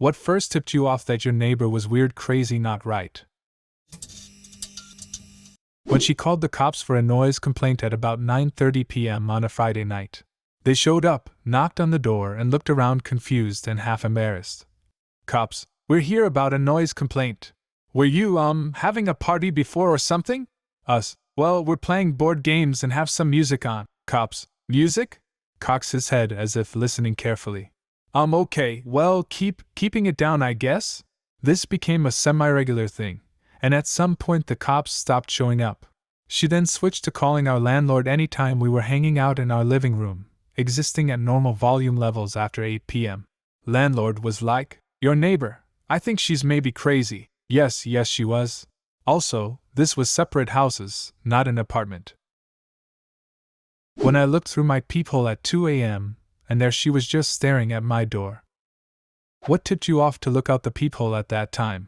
What first tipped you off that your neighbor was weird, crazy, not right? When she called the cops for a noise complaint at about 9:30 p.m. on a Friday night. They showed up, knocked on the door, and looked around confused and half embarrassed. Cops, we're here about a noise complaint. Were you, having a party before or something? Us, well, we're playing board games and have some music on. Cops, music? Cocks his head as if listening carefully. Okay, well, keeping it down, I guess? This became a semi-regular thing, and at some point the cops stopped showing up. She then switched to calling our landlord anytime we were hanging out in our living room, existing at normal volume levels after 8 p.m. Landlord was like, your neighbor, I think she's maybe crazy. Yes, she was. Also, this was separate houses, not an apartment. When I looked through my peephole at 2 a.m., and there she was just staring at my door. What tipped you off to look out the peephole at that time?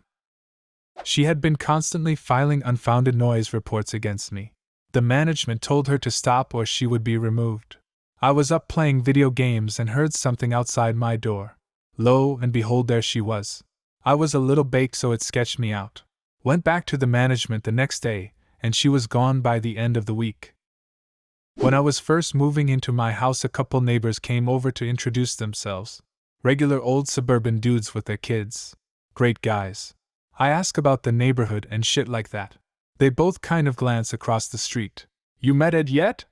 She had been constantly filing unfounded noise reports against me. The management told her to stop or she would be removed. I was up playing video games and heard something outside my door. Lo and behold, there she was. I was a little baked, so it sketched me out. Went back to the management the next day, and she was gone by the end of the week. When I was first moving into my house, a couple neighbors came over to introduce themselves. Regular old suburban dudes with their kids. Great guys. I ask about the neighborhood and shit like that. They both kind of glance across the street. You met Ed yet?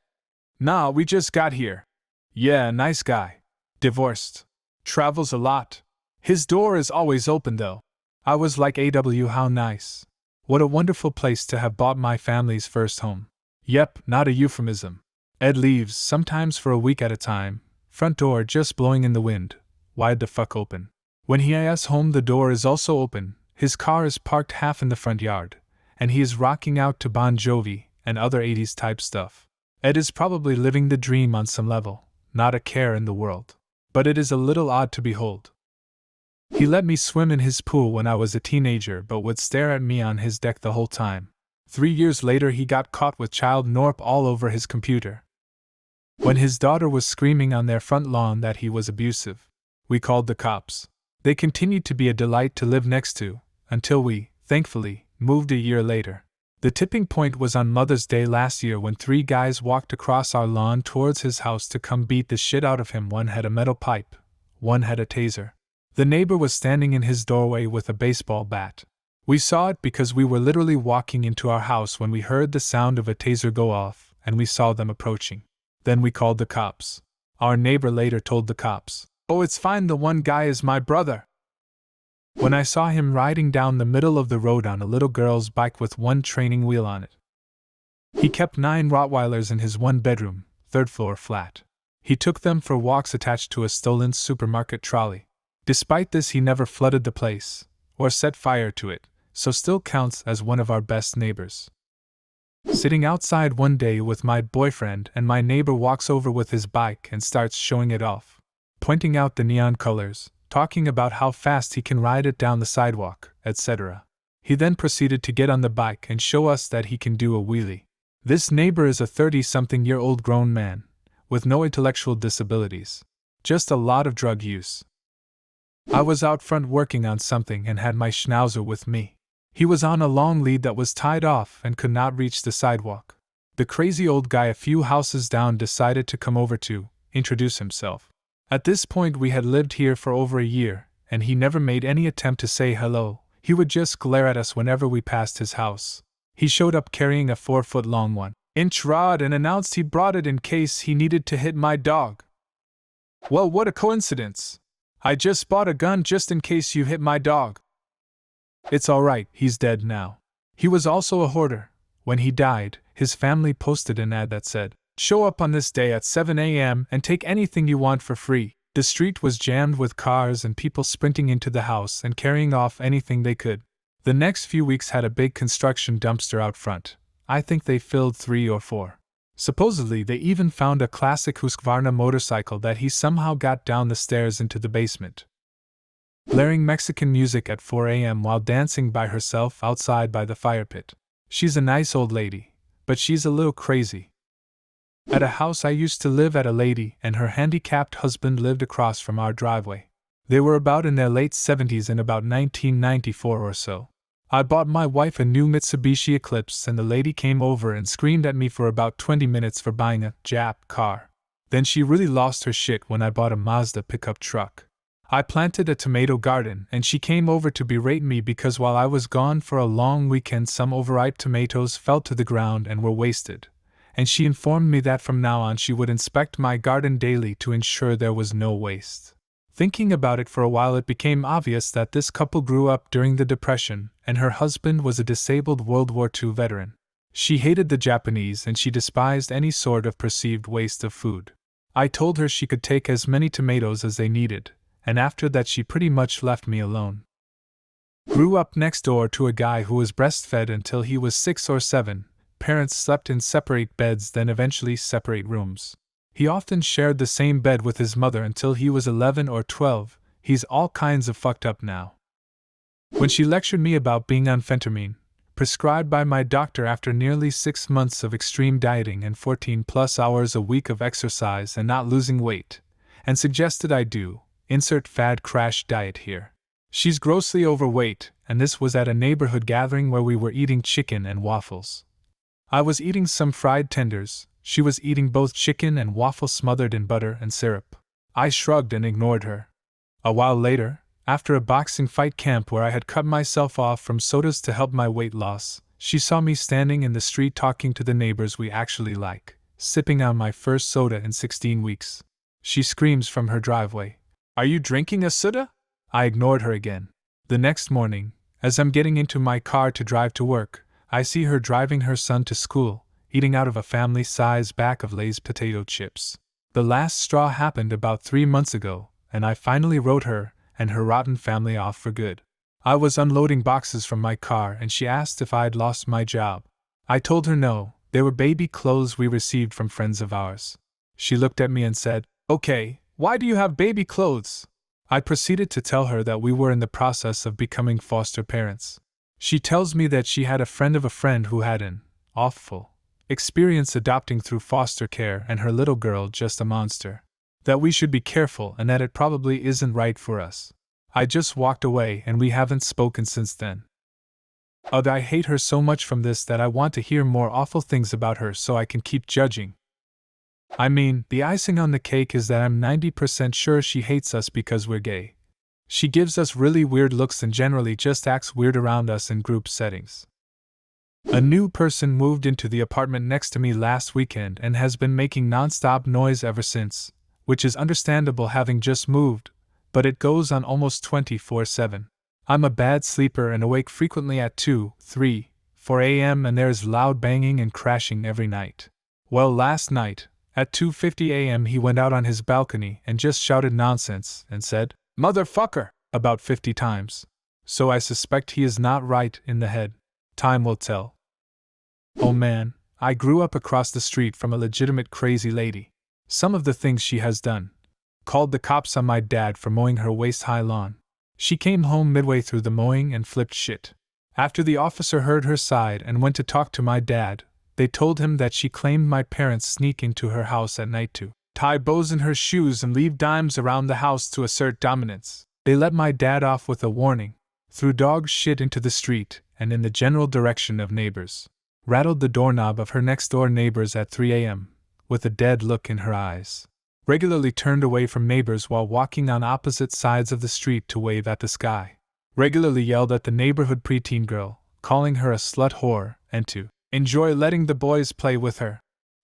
Nah, we just got here. Yeah, nice guy. Divorced. Travels a lot. His door is always open though. I was like, how nice. What a wonderful place to have bought my family's first home. Yep, not a euphemism. Ed leaves, sometimes for a week at a time, front door just blowing in the wind, wide the fuck open. When he is home, the door is also open, his car is parked half in the front yard, and he is rocking out to Bon Jovi and other 80s type stuff. Ed is probably living the dream on some level, not a care in the world. But it is a little odd to behold. He let me swim in his pool when I was a teenager but would stare at me on his deck the whole time. 3 years later he got caught with child norp all over his computer. When his daughter was screaming on their front lawn that he was abusive, we called the cops. They continued to be a delight to live next to, until we, thankfully, moved a year later. The tipping point was on Mother's Day last year when 3 guys walked across our lawn towards his house to come beat the shit out of him. One had a metal pipe, one had a taser. The neighbor was standing in his doorway with a baseball bat. We saw it because we were literally walking into our house when we heard the sound of a taser go off, and we saw them approaching. Then we called the cops. Our neighbor later told the cops, "Oh, it's fine, the one guy is my brother." When I saw him riding down the middle of the road on a little girl's bike with one training wheel on it. He kept 9 Rottweilers in his 1-bedroom, 3rd-floor flat. He took them for walks attached to a stolen supermarket trolley. Despite this, he never flooded the place, or set fire to it, so still counts as one of our best neighbors. Sitting outside one day with my boyfriend, and my neighbor walks over with his bike and starts showing it off, pointing out the neon colors, talking about how fast he can ride it down the sidewalk, etc. He then proceeded to get on the bike and show us that he can do a wheelie. This neighbor is a 30-something-year-old grown man, with no intellectual disabilities, just a lot of drug use. I was out front working on something and had my schnauzer with me. He was on a long lead that was tied off and could not reach the sidewalk. The crazy old guy a few houses down decided to come over to introduce himself. At this point we had lived here for over a year, and he never made any attempt to say hello. He would just glare at us whenever we passed his house. He showed up carrying a 4-foot-long 1-inch rod and announced he brought it in case he needed to hit my dog. Well, what a coincidence! I just bought a gun just in case you hit my dog. It's alright, he's dead now. He was also a hoarder. When he died, his family posted an ad that said, "Show up on this day at 7 a.m. and take anything you want for free." The street was jammed with cars and people sprinting into the house and carrying off anything they could. The next few weeks had a big construction dumpster out front. I think they filled 3 or 4. Supposedly they even found a classic Husqvarna motorcycle that he somehow got down the stairs into the basement. Blaring Mexican music at 4 a.m. while dancing by herself outside by the fire pit. She's a nice old lady, but she's a little crazy. At a house I used to live at, a lady and her handicapped husband lived across from our driveway. They were about in their late 70s in about 1994 or so. I bought my wife a new Mitsubishi Eclipse and the lady came over and screamed at me for about 20 minutes for buying a Jap car. Then she really lost her shit when I bought a Mazda pickup truck. I planted a tomato garden and she came over to berate me because while I was gone for a long weekend some overripe tomatoes fell to the ground and were wasted, and she informed me that from now on she would inspect my garden daily to ensure there was no waste. Thinking about it for a while, it became obvious that this couple grew up during the Depression, and her husband was a disabled World War II veteran. She hated the Japanese and she despised any sort of perceived waste of food. I told her she could take as many tomatoes as they needed, and after that she pretty much left me alone. Grew up next door to a guy who was breastfed until he was 6 or 7, parents slept in separate beds then eventually separate rooms. He often shared the same bed with his mother until he was 11 or 12, he's all kinds of fucked up now. When she lectured me about being on phentermine, prescribed by my doctor after nearly 6 months of extreme dieting and 14+ hours a week of exercise and not losing weight, and suggested I do, insert fad crash diet here. She's grossly overweight, and this was at a neighborhood gathering where we were eating chicken and waffles. I was eating some fried tenders. She was eating both chicken and waffles smothered in butter and syrup. I shrugged and ignored her. A while later, after a boxing fight camp where I had cut myself off from sodas to help my weight loss, she saw me standing in the street talking to the neighbors we actually like, sipping on my first soda in 16 weeks. She screams from her driveway, "Are you drinking a soda?" I ignored her again. The next morning, as I'm getting into my car to drive to work, I see her driving her son to school, eating out of a family-size bag of Lay's potato chips. The last straw happened about 3 months ago, and I finally wrote her and her rotten family off for good. I was unloading boxes from my car and she asked if I'd lost my job. I told her no, they were baby clothes we received from friends of ours. She looked at me and said, "Okay, why do you have baby clothes?" I proceeded to tell her that we were in the process of becoming foster parents. She tells me that she had a friend of a friend who had an awful experience adopting through foster care and her little girl just a monster. That we should be careful and that it probably isn't right for us. I just walked away and we haven't spoken since then. I hate her so much from this that I want to hear more awful things about her so I can keep judging. I mean, the icing on the cake is that I'm 90% sure she hates us because we're gay. She gives us really weird looks and generally just acts weird around us in group settings. A new person moved into the apartment next to me last weekend and has been making non-stop noise ever since, which is understandable having just moved, but it goes on almost 24/7. I'm a bad sleeper and awake frequently at 2, 3, 4 a.m. and there's loud banging and crashing every night. Well, last night, at 2:50 a.m. he went out on his balcony and just shouted nonsense and said, "Motherfucker," about 50 times. So I suspect he is not right in the head. Time will tell. Oh man, I grew up across the street from a legitimate crazy lady. Some of the things she has done. Called the cops on my dad for mowing her waist-high lawn. She came home midway through the mowing and flipped shit. After the officer heard her side and went to talk to my dad, they told him that she claimed my parents sneak into her house at night to tie bows in her shoes and leave dimes around the house to assert dominance. They let my dad off with a warning. Threw dog shit into the street and in the general direction of neighbors. Rattled the doorknob of her next-door neighbors at 3 a.m., with a dead look in her eyes. Regularly turned away from neighbors while walking on opposite sides of the street to wave at the sky. Regularly yelled at the neighborhood preteen girl, calling her a slut whore, and to enjoy letting the boys play with her.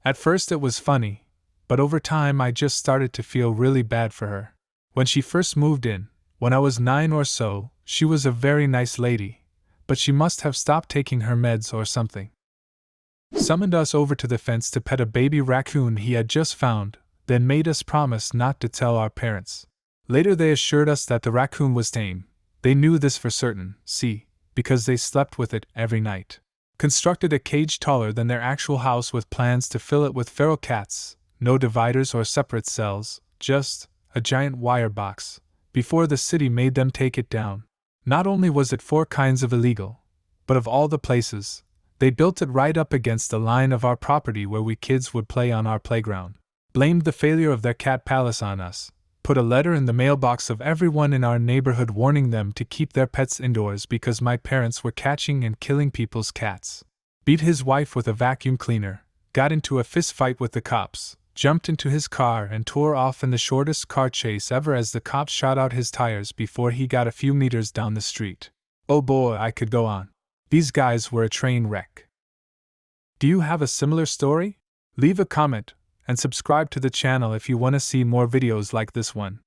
At first it was funny, but over time I just started to feel really bad for her. When she first moved in, when I was 9 or so, she was a very nice lady, but she must have stopped taking her meds or something. Summoned us over to the fence to pet a baby raccoon he had just found, then made us promise not to tell our parents. Later they assured us that the raccoon was tame. They knew this for certain, because they slept with it every night. Constructed a cage taller than their actual house with plans to fill it with feral cats, no dividers or separate cells, just a giant wire box, before the city made them take it down. Not only was it 4 kinds of illegal, but of all the places, they built it right up against the line of our property where we kids would play on our playground. Blamed the failure of their cat palace on us, Put a letter in the mailbox of everyone in our neighborhood warning them to keep their pets indoors because my parents were catching and killing people's cats. Beat his wife with a vacuum cleaner, got into a fist fight with the cops, jumped into his car and tore off in the shortest car chase ever as the cops shot out his tires before he got a few meters down the street. Oh boy, I could go on. These guys were a train wreck. Do you have a similar story? Leave a comment and subscribe to the channel if you want to see more videos like this one.